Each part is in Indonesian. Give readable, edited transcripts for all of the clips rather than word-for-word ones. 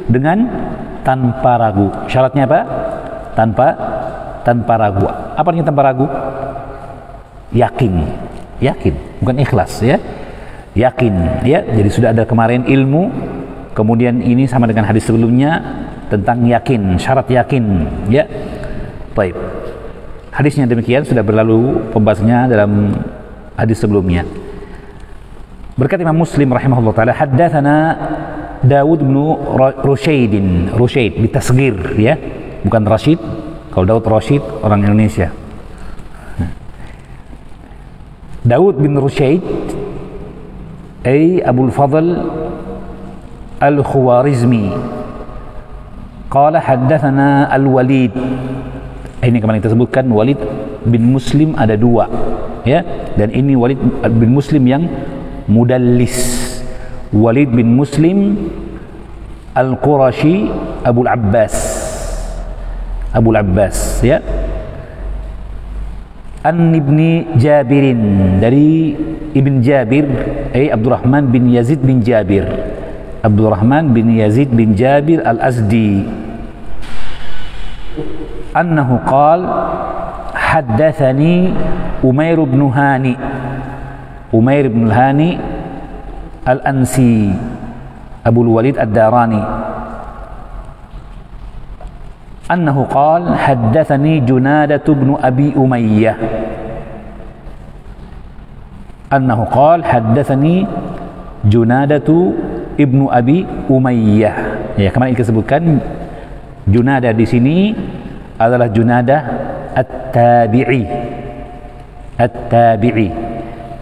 dengan tanpa ragu. Syaratnya apa? Tanpa ragu. Apa artinya tanpa ragu? Yakin, bukan ikhlas ya. Yakin ya. Jadi sudah ada kemarin ilmu, kemudian ini sama dengan hadis sebelumnya tentang yakin, syarat yakin ya. Baik. Hadisnya demikian, sudah berlalu pembahasannya dalam hadis sebelumnya. Berkata Imam Muslim rahimahullah taala, haddatsana Dawud bin Rushaid bitasghir ya, bukan Rashid. Kalau Daud Rashid orang Indonesia. Dawud bin Rushaid Abul Fadl Al-Khawarizmi qala haddatsana Al-Walid. Ini kemarin kita sebutkan Walid bin Muslim ada dua ya, dan ini Walid bin Muslim yang mudallis. Walid bin Muslim Al-Qurashi Abul Abbas ya. An ibni Jabirin, dari Ibn Jabir Abdurrahman bin Yazid bin Jabir Al-Azdi, annahu qal haddathani Umair bin Hani Al-Ansi Abul Walid Ad-Darani, annahu qal haddathani Junadah bin Abi Umayyah, annahu qal haddathani Junadah ibnu Abi Umayyah. Ya, kemarin kita sebutkan Junadah di sini adalah Junadah At-Tabi'i,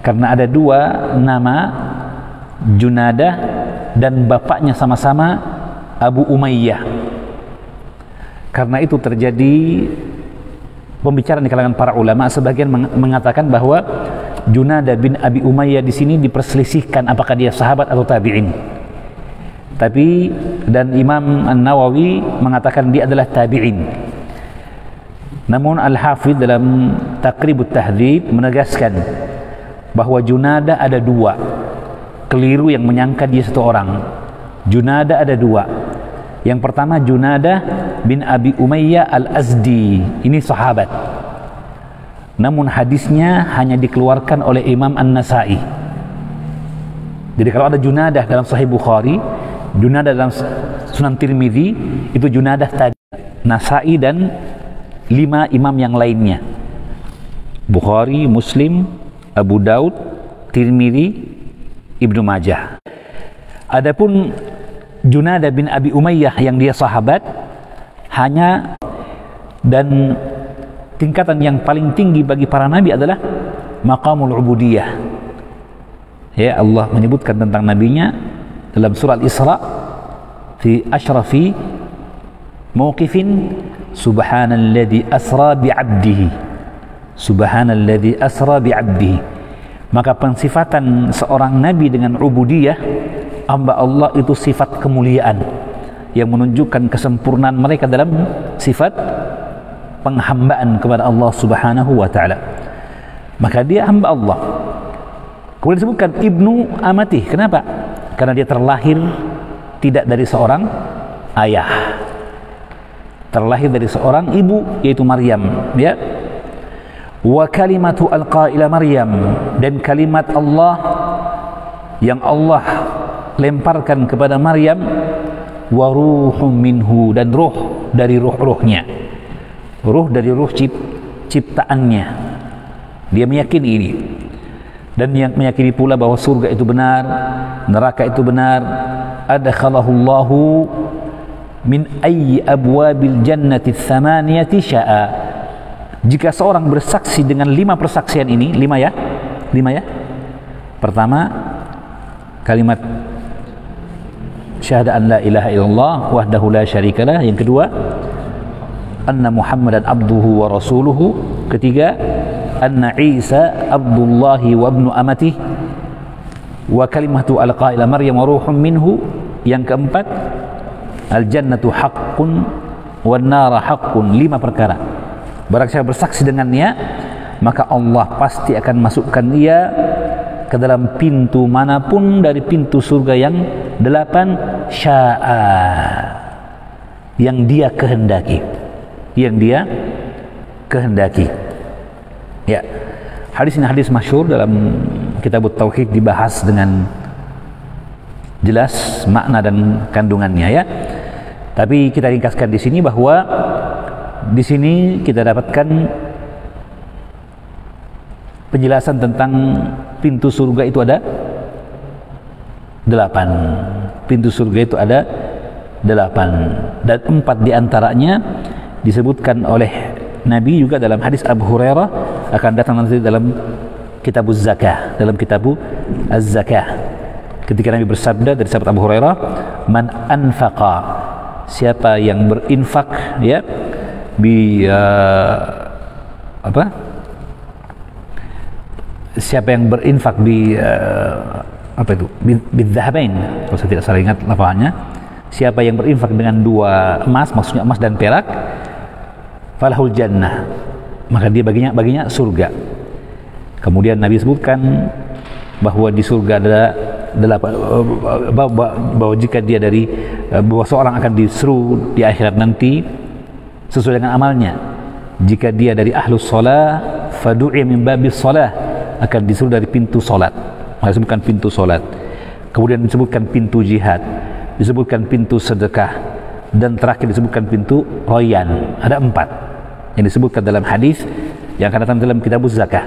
karena ada dua nama Junadah dan bapaknya sama-sama Abu Umayyah. Karena itu terjadi pembicaraan di kalangan para ulama. Sebagian mengatakan bahwa Junadah bin Abi Umayyah di sini diperselisihkan apakah dia sahabat atau tabi'in. Tapi dan Imam An-Nawawi mengatakan dia adalah tabi'in. Namun Al-Hafidh dalam Taqribut Tahdhib menegaskan bahwa Junadah ada dua. Keliru yang menyangka dia satu orang. Junadah ada dua. Yang pertama Junadah bin Abi Umayyah Al-Azdi, ini sahabat. Namun hadisnya hanya dikeluarkan oleh Imam An-Nasa'i. Jadi kalau ada Junadah dalam Sahih Bukhari, Junadah dalam Sunan Tirmidzi, itu Junadah tadi. Nasa'i dan 5 imam yang lainnya. Bukhari, Muslim, Abu Daud, Tirmidzi, Ibnu Majah. Adapun Junadah bin Abi Umayyah yang dia sahabat hanya, dan tingkatan yang paling tinggi bagi para nabi adalah maqamul ubudiyah. Ya, Allah menyebutkan tentang nabinya dalam surah Al-Isra, fi asyrafi mauqifin subhanalladzi asra bi'abdihi. Subhanalladzi asra bi'abdihi. Maka pensifatan seorang nabi dengan ubudiyah, hamba Allah, itu sifat kemuliaan yang menunjukkan kesempurnaan mereka dalam sifat penghambaan kepada Allah Subhanahu wa taala. Maka dia hamba Allah. Kemudian disebutkan ibnu amatih. Kenapa? Karena dia terlahir tidak dari seorang ayah. Terlahir dari seorang ibu, yaitu Maryam, ya. Wa kalimatu alqa ila Maryam, dan kalimat Allah yang Allah lemparkan kepada Maryam, wa ruhum minhu, dan ruh dari ruh-ruhnya, ruh dari ruh ciptaannya. Dia meyakini ini, dan yang meyakini pula bahwa surga itu benar, neraka itu benar. Adkhalahullahu min ayyi abwabil jannati tsamaniyati sya'a. Jika seorang bersaksi dengan 5 persaksian ini, 5 ya, pertama kalimat syahadat an la ilaha illallah wahdahu la syarikalah. Yang kedua, anna Muhammadan abduhu wa rasuluhu. Ketiga, anna Isa abdullahi wa ibnu amatih wa kalimatu alqa ila Maryam wa ruhum minhu. Yang keempat, al jannatu haqqun wan nara haqqun. 5 perkara. Barang siapa bersaksi dengannya, maka Allah pasti akan masukkan dia ke dalam pintu manapun dari pintu surga yang 8 sya'a, yang dia kehendaki, ya. Hadis ini hadis masyhur dalam kitab Tauhid, dibahas dengan jelas makna dan kandungannya, ya. Tapi kita ringkaskan di sini bahwa di sini kita dapatkan penjelasan tentang pintu surga itu ada 8. Pintu surga itu ada 8, dan 4 diantaranya disebutkan oleh Nabi juga dalam hadis Abu Hurairah, akan datang nanti dalam kitab Az-Zakah, dalam kitab Az-Zakah, ketika Nabi bersabda dari sahabat Abu Hurairah, man anfaqa, siapa yang berinfak, ya, siapa yang berinfak bidzahabain, kalau saya tidak salah ingat lafaznya, siapa yang berinfak dengan 2 emas, maksudnya emas dan perak, falahul jannah, maka dia baginya surga. Kemudian Nabi sebutkan bahwa di surga ada 8, bahwa jika dia bahwa seorang akan disuruh di akhirat nanti sesuai dengan amalnya. Jika dia dari ahlus shalah, fadu'i min babis shalah, akan disuruh dari pintu salat. Maka disebutkan pintu salat. Kemudian disebutkan pintu jihad, disebutkan pintu sedekah, dan terakhir disebutkan pintu royan. Ada 4 yang disebutkan dalam hadis yang akan datang dalam kitab zakah.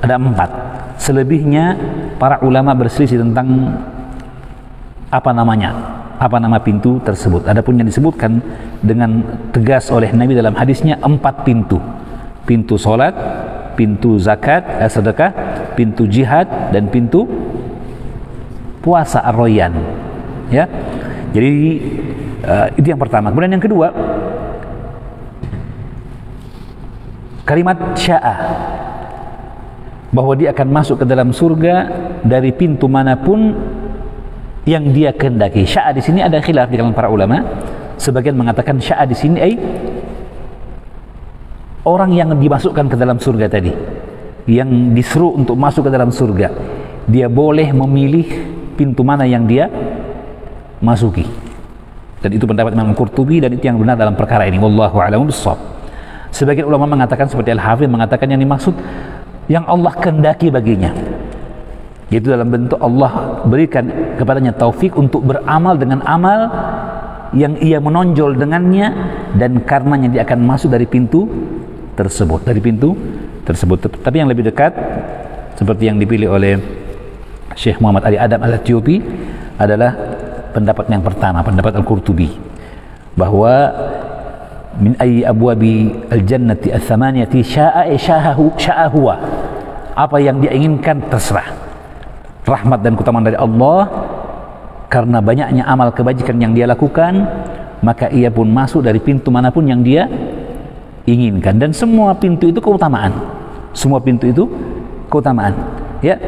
Ada 4. Selebihnya para ulama berselisih tentang apa nama pintu tersebut. Adapun yang disebutkan dengan tegas oleh Nabi dalam hadisnya 4 pintu. Pintu salat, pintu zakat, sedekah, pintu jihad, dan pintu puasa ar-royan, ya. Jadi itu yang pertama. Kemudian yang kedua, kalimat sya'a, bahwa dia akan masuk ke dalam surga dari pintu manapun yang dia kehendaki. Sya'a di sini ada khilaf di kalangan para ulama. Sebagian mengatakan sya'a di sini orang yang dimasukkan ke dalam surga tadi, yang disuruh untuk masuk ke dalam surga, dia boleh memilih pintu mana yang dia masuki. Dan itu pendapat Imam Qurtubi, dan itu yang benar dalam perkara ini. Wallahu a'lam bishawab. Sebagian ulama mengatakan seperti Al-Hafidz mengatakan yang dimaksud yang Allah kehendaki baginya, yaitu dalam bentuk Allah berikan kepadanya taufik untuk beramal dengan amal yang ia menonjol dengannya, dan karenanya dia akan masuk dari pintu tersebut, Tapi yang lebih dekat, seperti yang dipilih oleh Syekh Muhammad Ali Adam Al-Ethiopi, adalah pendapat yang pertama, pendapat Al-Qurtubi, bahwa min ayyi abwabi al-jannati ats-tsamaniyati sya'a huwa, apa yang dia inginkan terserah. Rahmat dan keutamaan dari Allah, karena banyaknya amal kebajikan yang dia lakukan, maka ia pun masuk dari pintu manapun yang dia inginkan. Dan semua pintu itu keutamaan, ya.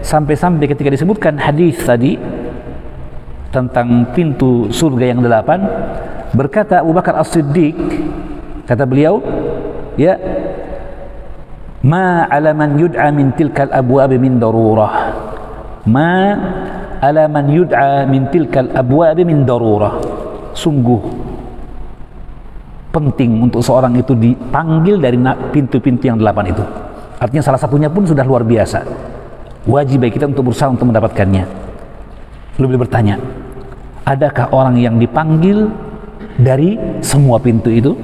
Sampai-sampai ketika disebutkan hadis tadi tentang pintu surga yang 8, berkata Abu Bakar As-Siddiq, kata beliau, ya, ma ala man yud'a min tilkal abwab min darurah, ma ala man yud'a min tilkal abwab min darurah, sungguh penting untuk seorang itu dipanggil dari pintu-pintu yang 8 itu. Artinya salah satunya pun sudah luar biasa. Wajib bagi kita untuk berusaha untuk mendapatkannya. Lalu beliau bertanya, adakah orang yang dipanggil dari semua pintu itu?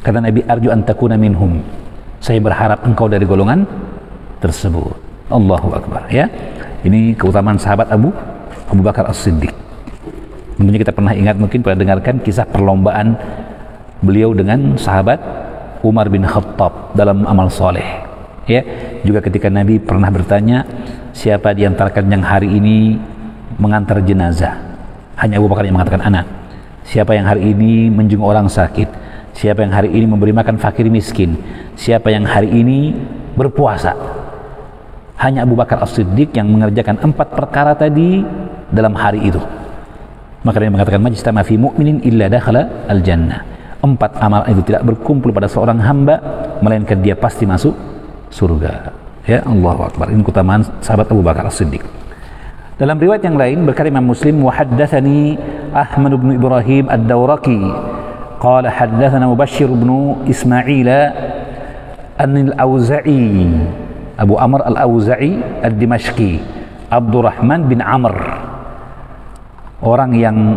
Kata Nabi, arju an takuna minhum, saya berharap engkau dari golongan tersebut. Allahu Akbar, ya. Ini keutamaan sahabat Abu Bakar As-Siddiq. Tentunya kita pernah ingat, mungkin pernah dengarkan kisah perlombaan beliau dengan sahabat Umar bin Khattab dalam amal soleh, ya. Juga ketika Nabi pernah bertanya, siapa di antara kalian yang hari ini mengantar jenazah? Hanya Abu Bakar yang mengatakan, anak. Siapa yang hari ini menjenguk orang sakit? Siapa yang hari ini memberi makan fakir miskin? Siapa yang hari ini berpuasa? Hanya Abu Bakar As-Siddiq yang mengerjakan 4 perkara tadi dalam hari itu. Maka dia mengatakan, majtama fi mu'minin illa dakhala al-jannah. 4 amal itu tidak berkumpul pada seorang hamba melainkan dia pasti masuk surga. Ya, Allahu Akbar. Ini keutamaan sahabat Abu Bakar As-Siddiq. Dalam riwayat yang lain berkata Imam Muslim, wa haddatsani Ahmad bin Ibrahim ad-Dawraqi qala haddatsana Mubashshir bin Ismail al-Auza'i, Abu Amr al-Auza'i ad-Dimashqi, Abdurrahman bin Amr, orang yang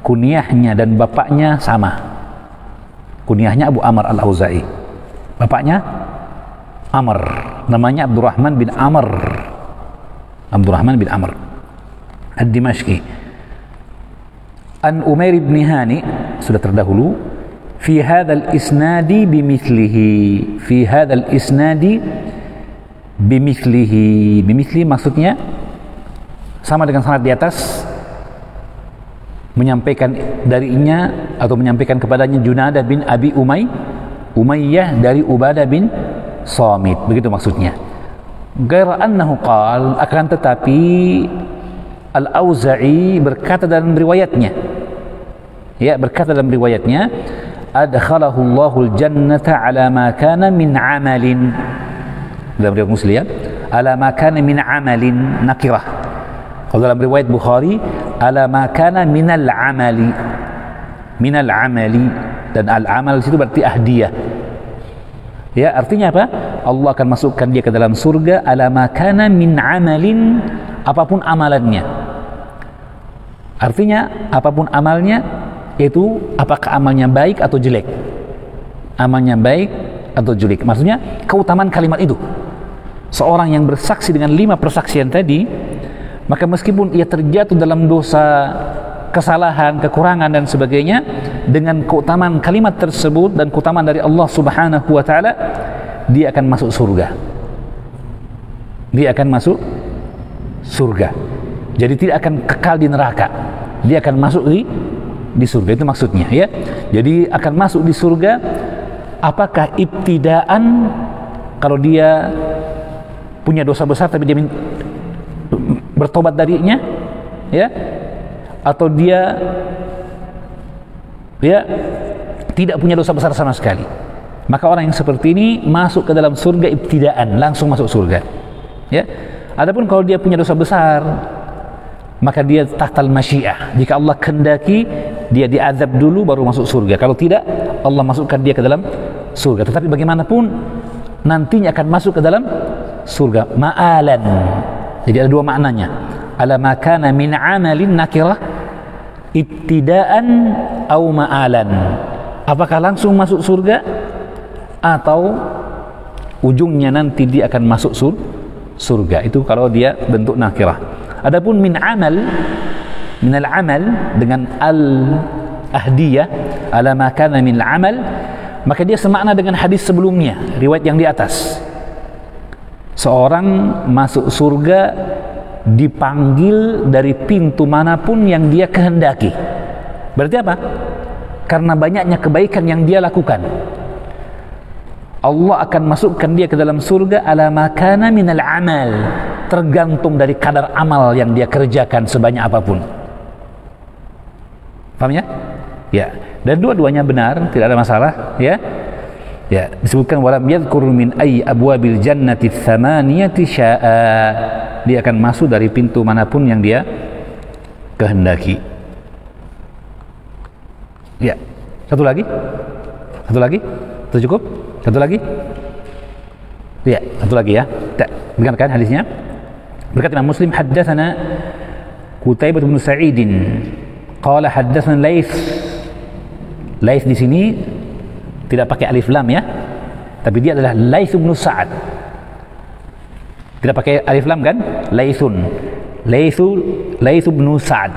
kunyahnya dan bapaknya sama. Kunyahnya Abu Amr al-Auza'i, bapaknya Amr, namanya Abdurrahman bin Amr. Abdurrahman bin Amr ad-Dimashqi. An Umair bin Hani, sudah terdahulu, fi hadzal isnadi bimithlihi, fi hadzal isnadi bimithlihi. Bimithli maksudnya sama dengan sanad di atas, menyampaikan darinya atau menyampaikan kepadanya Junadah bin Abi Umayyah dari Ubadah bin Samit, begitu maksudnya. Ghaira annahu qal, akan tetapi Al-Auza'i berkata dalam riwayatnya, ya, berkata dalam riwayatnya, adkhalahu Allahul jannata ala ma kana min amalin. Dalam riwayat Muslim, ala ma kana min amalin nakirah. Kalau dalam riwayat Bukhari, ala ma kana minal amali, minal amali, dan al-amal itu berarti ahdiyah. Ya, artinya apa? Allah akan masukkan dia ke dalam surga ala ma kana min amalin, apapun amalannya. Artinya apapun amalnya, itu apakah amalnya baik atau jelek. Amalnya baik atau jelek. Maksudnya keutamaan kalimat itu. Seorang yang bersaksi dengan 5 persaksian tadi, maka meskipun ia terjatuh dalam dosa, kesalahan, kekurangan dan sebagainya, dengan keutamaan kalimat tersebut dan keutamaan dari Allah Subhanahu wa taala, dia akan masuk surga. Dia akan masuk surga. Jadi tidak akan kekal di neraka. Dia akan masuk di surga, itu maksudnya, ya. Jadi akan masuk di surga. Apakah ibtidaan, kalau dia punya dosa besar tapi dia bertobat darinya, ya, atau dia tidak punya dosa besar sama sekali, maka orang yang seperti ini masuk ke dalam surga ibtidaan, langsung masuk surga, ya. Adapun kalau dia punya dosa besar, maka dia tahtal masyiah. Jika Allah kehendaki, dia diazab dulu baru masuk surga. Kalau tidak, Allah masukkan dia ke dalam surga. Tetapi bagaimanapun nantinya akan masuk ke dalam surga. Ma'alan. Jadi ada 2 maknanya. Ala ma kana min amalin nakirah ibtidaan au ma'alan. Apakah langsung masuk surga atau ujungnya nanti dia akan masuk surga. Itu kalau dia bentuk nakirah. Adapun min amal, minal amal dengan al-ahdiyah, ala ma kana min amal, maka dia semakna dengan hadis sebelumnya, riwayat yang di atas. Seorang masuk surga dipanggil dari pintu manapun yang dia kehendaki. Berarti apa? Karena banyaknya kebaikan yang dia lakukan, Allah akan masukkan dia ke dalam surga ala ma kana minal amal, tergantung dari kadar amal yang dia kerjakan sebanyak apapun. Paham ya? Ya. Dan dua-duanya benar, tidak ada masalah, ya. Ya, disebutkan walam yadhkur min ayyi abwabil jannati tsamaniyati syaa. Dia akan masuk dari pintu manapun yang dia kehendaki. Ya. Satu lagi? Satu lagi? Itu cukup? Satu lagi? Ya, satu lagi ya. Dengarkan hadisnya. Berkata Imam Muslim, haddatsana Qutaibah bin Sa'id qala haddatsana Laits. Laits di sini tidak pakai alif lam, ya. Tapi dia adalah Laits bin Sa'ad. Tidak pakai alif lam kan? Laitsun. Laits bin Sa'ad.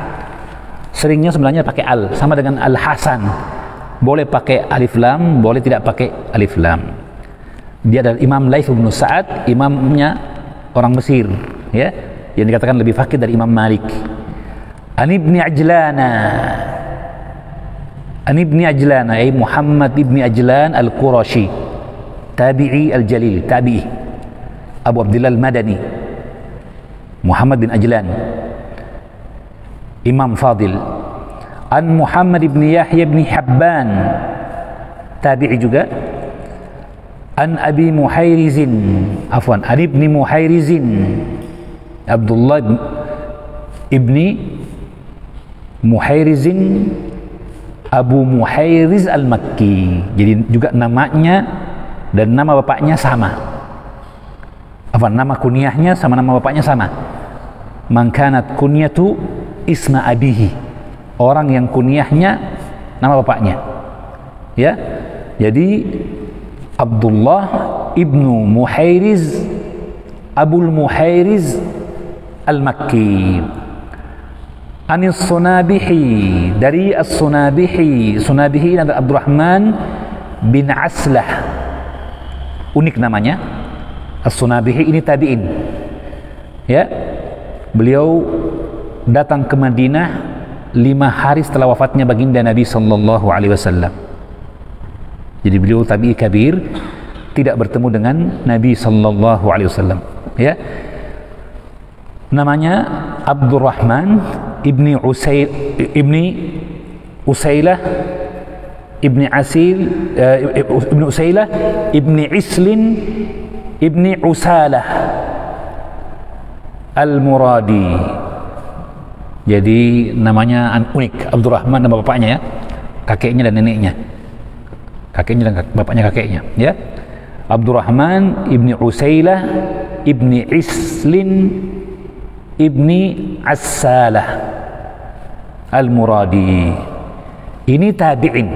Seringnya sebenarnya pakai al, sama dengan Al-Hasan. Boleh pakai alif lam, boleh tidak pakai alif lam. Dia adalah Imam Laits bin Sa'ad, imamnya orang Mesir, ya, yang dikatakan lebih faqih dari Imam Malik. An Ibni Ajlana, ay Muhammad ibni Ajlan al-Qurashi, tabi'i al-jalil, tabi'i Abu Abdullah al-Madani, Muhammad bin Ajlan, Imam Fadil. An Muhammad ibni Yahya ibni Habban, tabi'i juga. An Abi Muhairizin, afwan, an Ibni Muhairizin, Abdullah ibni Muhairizin Abu Muhairiz al-Makki. Jadi juga namanya dan nama bapaknya sama. Nama kunyahnya sama nama bapaknya sama. Mangkanat kunyatu isma abihi. Orang yang kunyahnya nama bapaknya. Ya. Jadi Abdullah ibnu Muhairiz Abul Muhairiz al-Makki. Anis Sunabihi, dari As-Sunabihi. Sunabihi adalah Abdurrahman bin Aslah. Unik namanya. As-Sunabihi ini tabi'in. Ya. Beliau datang ke Madinah 5 hari setelah wafatnya baginda Nabi sallallahu alaihi wasallam. Jadi beliau tabi'i kabir, tidak bertemu dengan Nabi sallallahu alaihi wasallam. Ya. Namanya Abdurrahman ibni Usailah ibni Asil ibni Usailah ibni Islin ibni Usalah al-Muradi. Jadi namanya unik. Abdurrahman nama bapaknya ya, kakeknya dan neneknya, kakeknya dan bapaknya kakeknya ya. Abdurrahman ibni Usailah ibni Islin ibni As-Salah al-Muradi. Ini tabi'in.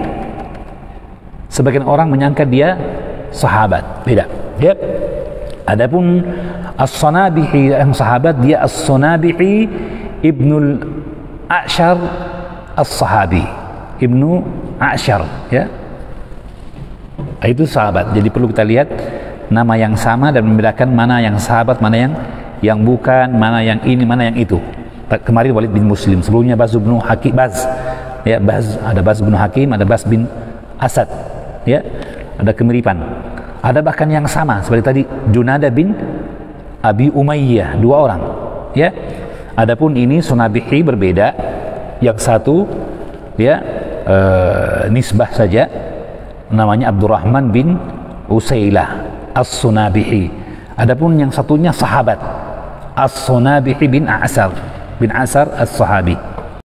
Sebagian orang menyangka dia sahabat, tidak. Ya. Adapun As-Sunabihi yang sahabat, dia As-Sunabihi ibnul A'syar As-Sahabi. Ibnu A'syar, ya. Itu sahabat. Jadi perlu kita lihat nama yang sama dan membedakan mana yang sahabat, mana yang bukan, mana yang ini, mana yang itu. Kemarin Walid bin Muslim, sebelumnya Baz bin Hakim, ya, ada Baz bin Hakim, ada Baz bin Asad, ya, ada kemiripan. Ada bahkan yang sama seperti tadi Junadah bin Abi Umayyah, 2 orang, ya. Adapun ini Sunabihi berbeda, yang satu ya nisbah saja, namanya Abdurrahman bin Usailah As-Sunabihi. Adapun yang satunya sahabat, As-Sunabihi bin Asar As-Sahabi.